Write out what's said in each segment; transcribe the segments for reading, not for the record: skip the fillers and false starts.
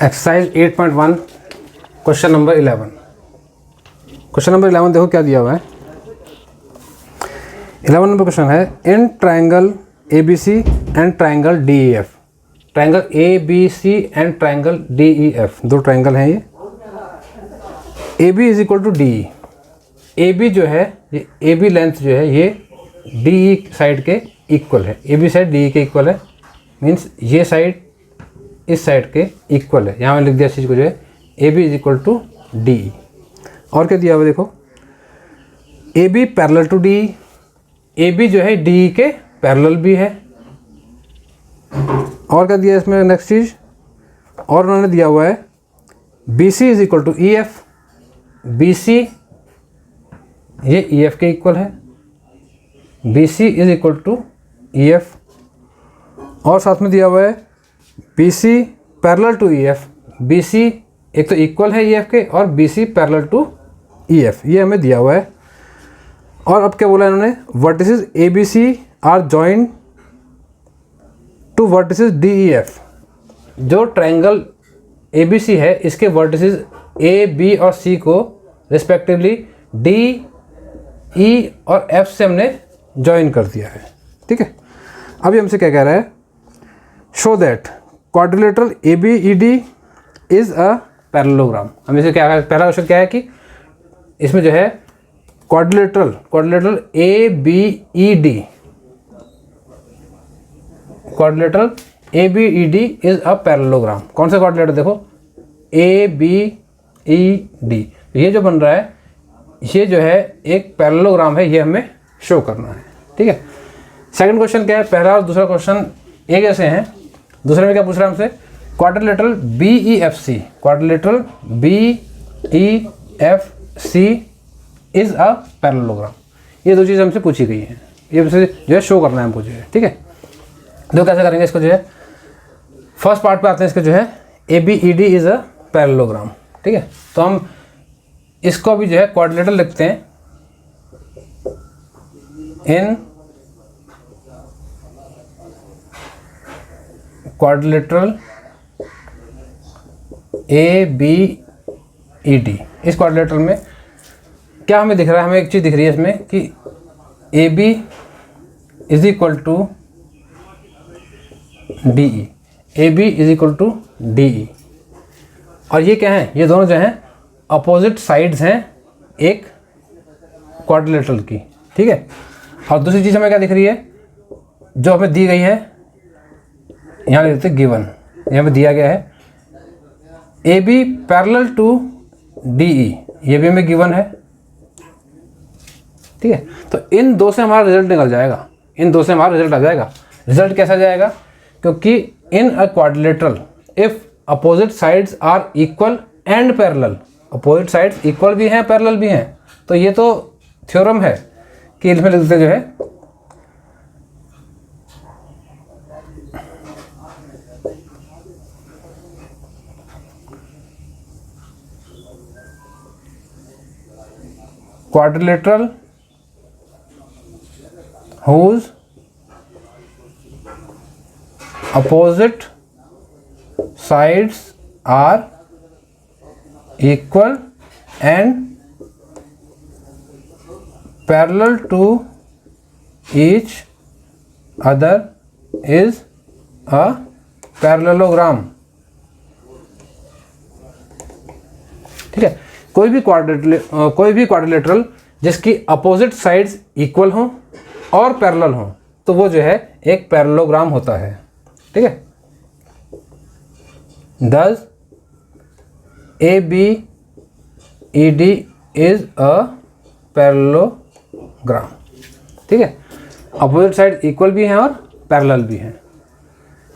Exercise 8.1 question number 11। Question number 11 देखो क्या दिया हुआ है। 11 नंबर क्वेश्चन है, in triangle A B C and triangle D E F. Triangle A B C and triangle D E F, दो triangle हैं ये। A B is equal to D E. A B जो है, ये A B length जो है ये D E side के इक्वल है। A B side D E के इक्वल है, मीन्स ये साइड इस साइड के इक्वल है। यहाँ मैं लिख दिया इस चीज़ को जो है A B is equal to D E. और क्या दिया हुआ देखो, A B parallel to D E. A B जो है डी ई के पैरेलल भी है। और क्या दिया इसमें नेक्स्ट चीज़, और उन्होंने दिया हुआ है B C is equal to E F. B C ये ई एफ के इक्वल है, B C is equal to E F. और साथ में दिया हुआ है B C parallel to E F. B C एक तो इक्वल है ई एफ के, और B C parallel to E F, ये हमें दिया हुआ है। और अब क्या बोला इन्होंने, vertices A B C are joined to vertices D E F. जो ट्रायंगल ए बी सी है इसके वर्टिसेस ए बी और सी को रिस्पेक्टिवली डी ई और एफ से हमने ज्वाइन कर दिया है। ठीक है, अभी हमसे क्या कह रहा है, show that quadrilateral A B E D is a parallelogram. हम इसे क्या, पहला क्वेश्चन क्या है कि इसमें जो है quadrilateral A B E D, quadrilateral A B E D is a parallelogram. कौन सा क्वाड्रिलेटर देखो, ए बी ई डी, ये जो बन रहा है ये जो है एक पैरेललोग्राम है, ये हमें शो करना है। ठीक है, सेकंड क्वेश्चन क्या है, पहला और दूसरा क्वेश्चन एक जैसे हैं। दूसरे में क्या पूछ रहा है हमसे, quadrilateral B E F C, quadrilateral B E F C is a parallelogram. ये दो चीज़ हमसे पूछी गई हैं, ये हमसे जो है शो करना है हमको जो है। ठीक है, तो कैसे करेंगे इसको जो है, फर्स्ट पार्ट पे आते हैं इसके जो है A B E D is a parallelogram. ठीक है, तो हम इसको भी जो है क्वाड्रिलेटरल लिखते हैं। In quadrilateral A B E D, इस क्वाड्रिलेटरल में क्या हमें दिख रहा है, हमें एक चीज़ दिख रही है इसमें कि A B is equal to D E, A B is equal to D E. और ये क्या है, ये दोनों जो हैं अपोजिट साइड्स हैं एक क्वाड्रिलेटरल की। ठीक है, और दूसरी चीज़ हमें क्या दिख रही है, जो हमें दी गई है, यहाँ लिख देते हैं गिवन, यहाँ पे दिया गया है A B parallel to D E, ये भी हमें गिवन है। ठीक है, तो इन दो से हमारा रिजल्ट निकल जाएगा, इन दो से हमारा रिजल्ट आ जाएगा। रिजल्ट कैसा जाएगा, क्योंकि in a quadrilateral if opposite sides are equal and parallel, opposite sides equal भी हैं पैरेलल भी हैं, तो ये तो थ्योरम है कि इसमें लिखते जो है quadrilateral whose opposite sides are equal and parallel to each other is a parallelogram। ठीक है, कोई भी क्वाड्रिलेटरल जिसकी अपोजिट साइड्स इक्वल हों और पैरेलल हों तो वो जो है एक पैरेललोग्राम होता है। ठीक है, thus A B E D is a parallelogram. ठीक है, अपोजिट साइड इक्वल भी हैं और पैरेलल भी हैं।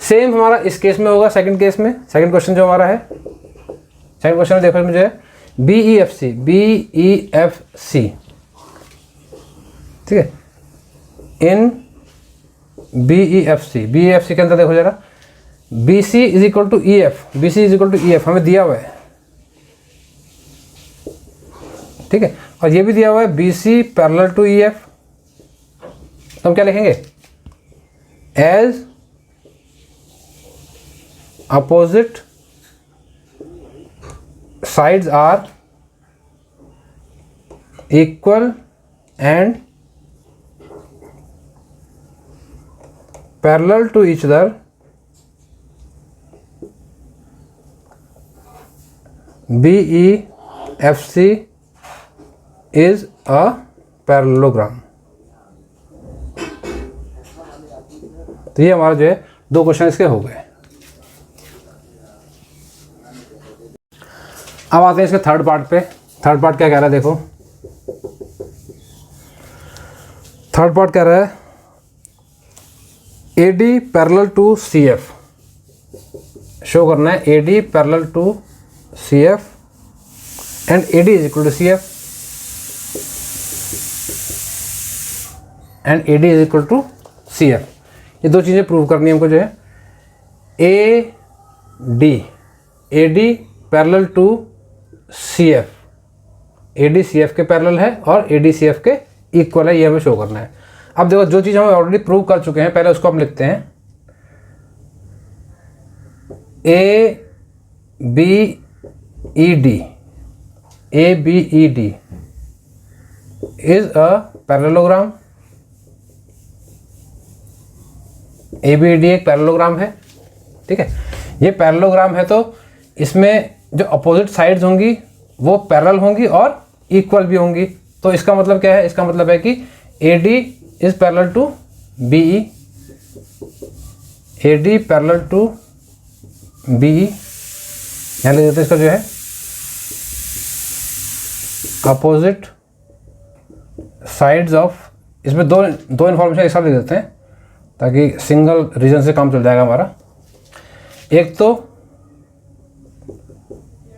सेम हमारा इस केस में होगा, सेकंड केस में, सेकंड क्वेश्चन जो हमारा है, सेकंड क्वेश्चन में देखो इसमें जो है B E F C, B E F C. ठीक है, इन B E F C, B E F C के अंदर देखो जरा, B C is equal to E F, B C is equal to E F हमें दिया हुआ है। ठीक है, और ये भी दिया हुआ है B C parallel to E F, तो हम क्या लिखेंगे, as opposite sides are equal and parallel to each other, BEFC is a parallelogram। तो ये हमारा जो है 2 क्वेश्चन इसके हो गए। अब आते हैं इसके थर्ड पार्ट पे। थर्ड पार्ट क्या कह रहा है, देखो थर्ड पार्ट कह रहा है AD parallel to CF, show करना है AD parallel to CF and AD is equal to CF and AD is equal to CF। ये 2 चीज़ें प्रूव करनी है हमको जो है। AD parallel to CF, AD CF के पैरेलल है और AD CF के इक्वल है, ये हमें शो करना है। अब देखो जो चीज़ हम ऑलरेडी प्रूव कर चुके हैं, पहले उसको हम लिखते हैं। ABED is a parallelogram. ABED एक पैरेललोग्राम है, ठीक है। ये पैरेललोग्राम है तो इसमें जो अपोजिट साइड्स होंगी वो पैरेलल होंगी और इक्वल भी होंगी। तो इसका मतलब क्या है, इसका मतलब है कि AD is parallel to BE, AD parallel to BE। यहाँ लिख देते हैं इसका जो है अपोजिट साइड्स ऑफ, इसमें दो इन्फॉर्मेशन एक साथ लिख देते हैं ताकि सिंगल रीजन से काम चल जाएगा हमारा। एक तो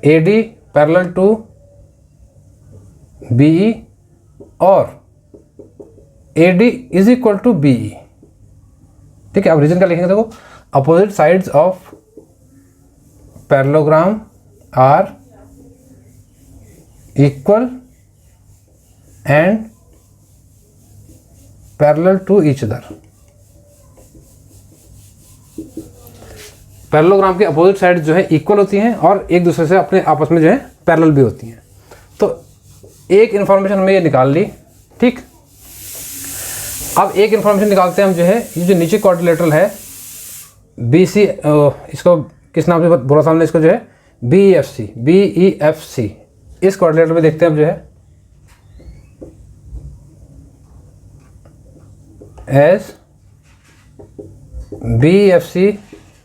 AD पैरेलल टू BE और AD is equal to BE, ठीक है। अब रीजन क्या लिखेंगे, देखो opposite sides of parallelogram are equal and parallel to each other. Parallelogram के अपोजिट साइड जो है इक्वल होती हैं और एक दूसरे से अपने आपस में जो है पैरेलल भी होती हैं। तो एक इन्फॉर्मेशन हमने ये निकाल ली, ठीक। अब एक इन्फॉर्मेशन निकालते हैं हम जो है, ये जो नीचे क्वाड्रिलेटरल है BC, इसको किस नाम से बोला था हमने, इसको जो है BEFC। इस क्वाड्रिलेटरल में देखते हैं अब जो है as BEFC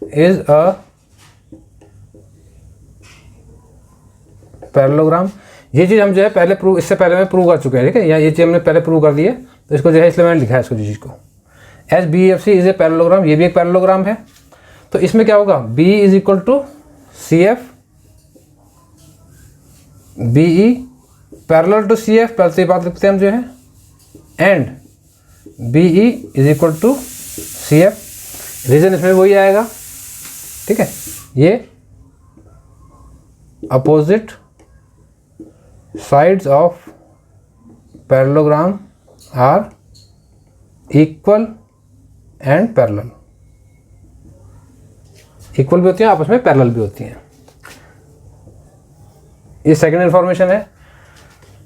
is a parallelogram. ये चीज़ हम जो है पहले प्रूव, इससे पहले में प्रूव कर चुके हैं, ठीक है। या ये चीज़ हमने पहले प्रूव कर दी है, तो इसको जो है इसलिए मैंने लिखा है इसको चीज़ को as BEFC is a parallelogram. ये भी एक पैरेललोग्राम है। तो इसमें क्या होगा, B is equal to CF, BE parallel to CF, पहले से बात लिखते हैं हम जो है, and BE is equal to CF। Reason इसमें वही आएगा, ठीक है। ये opposite sides of parallelogram are equal and parallel. Equal भी होती हैं, आपस में पैरेलल भी होती हैं। ये सेकंड इन्फॉर्मेशन है।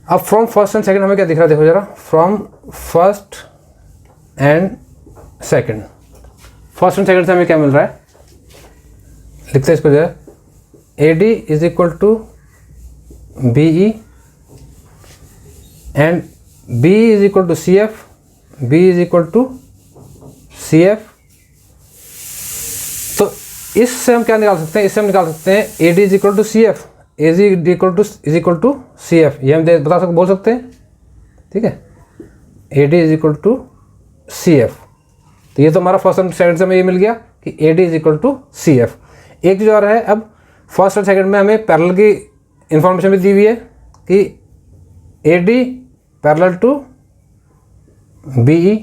अब फ्रॉम फर्स्ट एंड सेकंड हमें क्या दिख रहा है, देखो जरा। From first and second, first and second से हमें क्या मिल रहा है, लिखते हैं इसको जो है AD is equal to BE and B is equal to CF, B is equal to CF। तो इससे हम क्या निकाल सकते हैं, इससे हम निकाल सकते हैं AD is equal to CF, AD is equal to CF। ये हम बोल सकते हैं, ठीक है। AD is equal to CF। तो ये तो हमारा फर्स्ट एंड सेकंड से हमें ये मिल गया कि AD is equal to CF। एक चीज़ और है, अब फर्स्ट और सेकंड में हमें पैरेलल की इंफॉर्मेशन भी दी हुई है कि AD parallel to BE।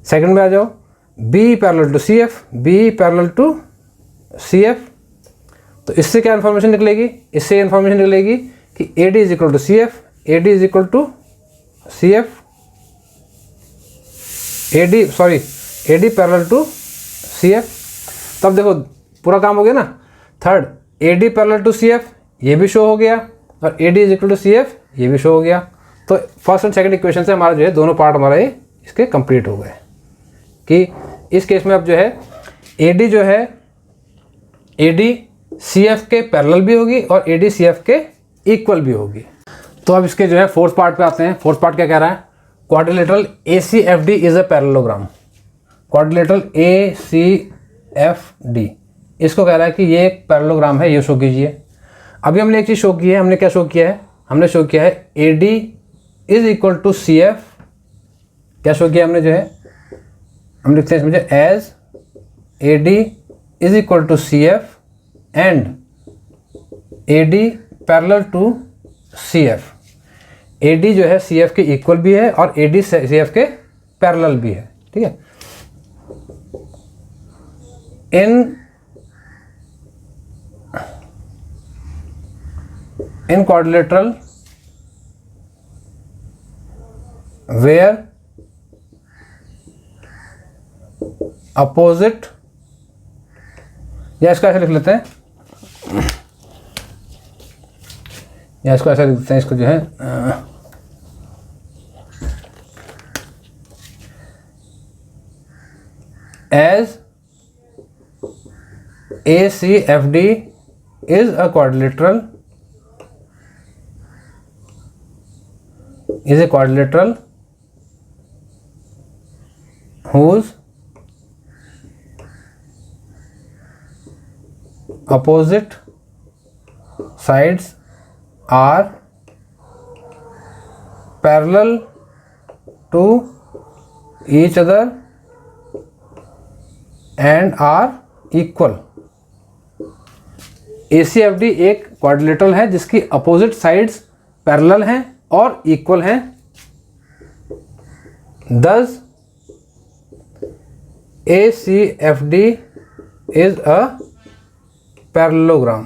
Second में आ जाओ, BE parallel to CF, BE parallel to CF। तो इससे क्या इन्फॉर्मेशन निकलेगी, इससे इन्फॉर्मेशन निकलेगी कि AD is equal to CF, AD is equal to CF, AD parallel to CF। तब देखो पूरा काम हो गया ना। Third, AD parallel to CF, ये भी शो हो गया, और AD is equal to CF ये भी शो हो गया। तो फर्स्ट और सेकंड इक्वेशन से हमारा जो है दोनों पार्ट हमारा ये इसके कंप्लीट हो गए कि इस केस में अब जो है AD जो है AD CF के पैरेलल भी होगी और AD CF के इक्वल भी होगी। तो अब इसके जो है फोर्थ पार्ट पे आते हैं। फोर्थ पार्ट क्या कह रहा है, quadrilateral ACFD is a parallelogram. Quadrilateral ACFD इसको कह रहा है कि ये एक पैरेललोग्राम है, ये शो कीजिए। अभी हमने एक चीज़ शो की है, हमने क्या शो किया है, हमने शो किया है AD is equal to CF। क्या शो किया हमने, जो है हम लिखते हैं इसमें as AD is equal to CF and AD parallel to CF। AD जो है CF के इक्वल भी है और AD CF के पैरेलल भी है, ठीक है। इन quadrilateral where opposite, या इसको ऐसे लिख लेते हैं, या इसको ऐसे लिख देते हैं, इसको जो है as ACFD is a quadrilateral whose opposite sides are parallel to each other and are equal। ACFD एक क्वाड्रिलेटरल है जिसकी अपोजिट साइड्स पैरेलल हैं और इक्वल हैं। Thus ACFD is a parallelogram।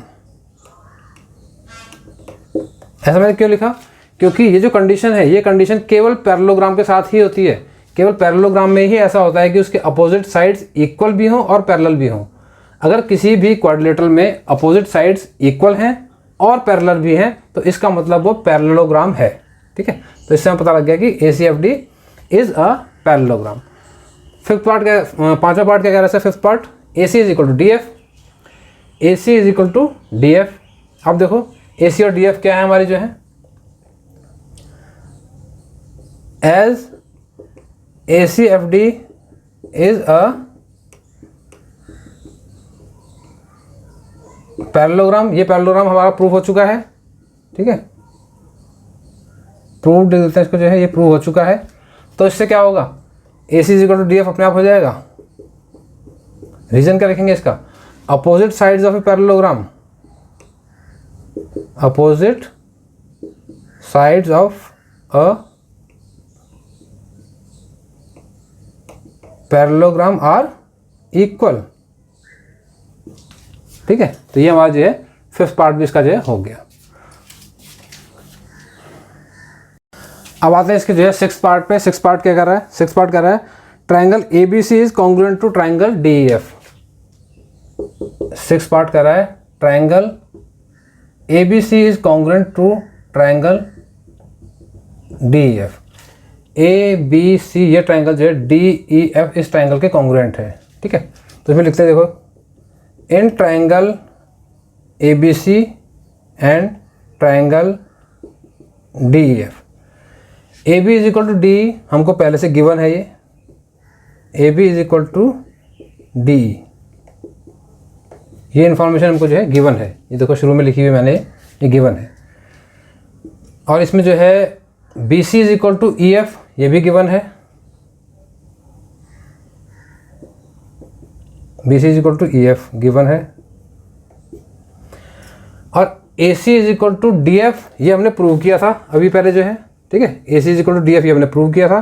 ऐसा मैंने क्यों लिखा, क्योंकि ये जो कंडीशन है, ये कंडीशन केवल पैरेललोग्राम के साथ ही होती है। केवल पैरेललोग्राम में ही ऐसा होता है कि उसके अपोजिट साइड्स इक्वल भी हों और पैरेलल भी हों। अगर किसी भी क्वाड्रिलेटरल में अपोजिट साइड्स इक्वल हैं और पैरेलल भी हैं तो इसका मतलब वो पैरेललोग्राम है, ठीक है। तो इससे हमें पता लग गया कि ACFD is a parallelogram. Fifth part क्या, पांचवा पार्ट क्या कह रहा है, fifth part AC is equal to DF। AC is equal to DF। अब देखो AC और DF क्या है हमारी, जो है as ACFD is a parallelogram. ये पैरेललोग्राम हमारा प्रूव हो चुका है, ठीक है, प्रूव दे देते हैं इसको, जो है ये प्रूव हो चुका है। तो इससे क्या होगा, AC is equal to DF अपने आप हो जाएगा। रीजन क्या लिखेंगे इसका, opposite sides of a parallelogram, opposite sides of a parallelogram are equal, ठीक है। तो ये हमारा जो है फिफ्थ पार्ट भी इसका जो है हो गया। अब आते हैं इसके जो है सिक्स पार्ट पे। सिक्स पार्ट क्या कर रहा है, सिक्स पार्ट कर रहा है triangle ABC is congruent to triangle DEF। Six part कर रहा है triangle ABC is congruent to triangle DEF। ABC ये ट्राइंगल जो है DEF इस ट्राइंगल के कॉन्ग्रुएंट है, ठीक है। तो इसमें लिखते हैं, देखो इन triangle ABC and triangle DEF। AB is equal to DE हमको पहले से गिवन है, ये AB is equal to DE, ये इन्फॉर्मेशन हमको जो है गिवन है। ये देखो शुरू में लिखी हुई मैंने, ये गिवन है। और इसमें जो है BC is equal to EF, ये भी गिवन है। BC is equal to EF given है। और AC is equal to DF ये हमने प्रूव किया था अभी पहले, जो है, ठीक है। AC is equal to DF ये हमने प्रूव किया था।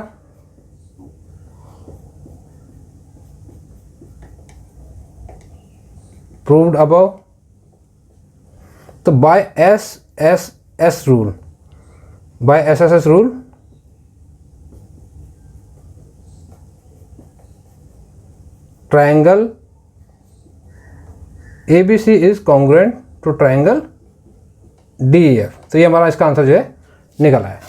Proved above. तो by SSS rule, by SSS rule triangle ABC is congruent to triangle D E F. तो ये हमारा इसका आंसर जो है निकल आया।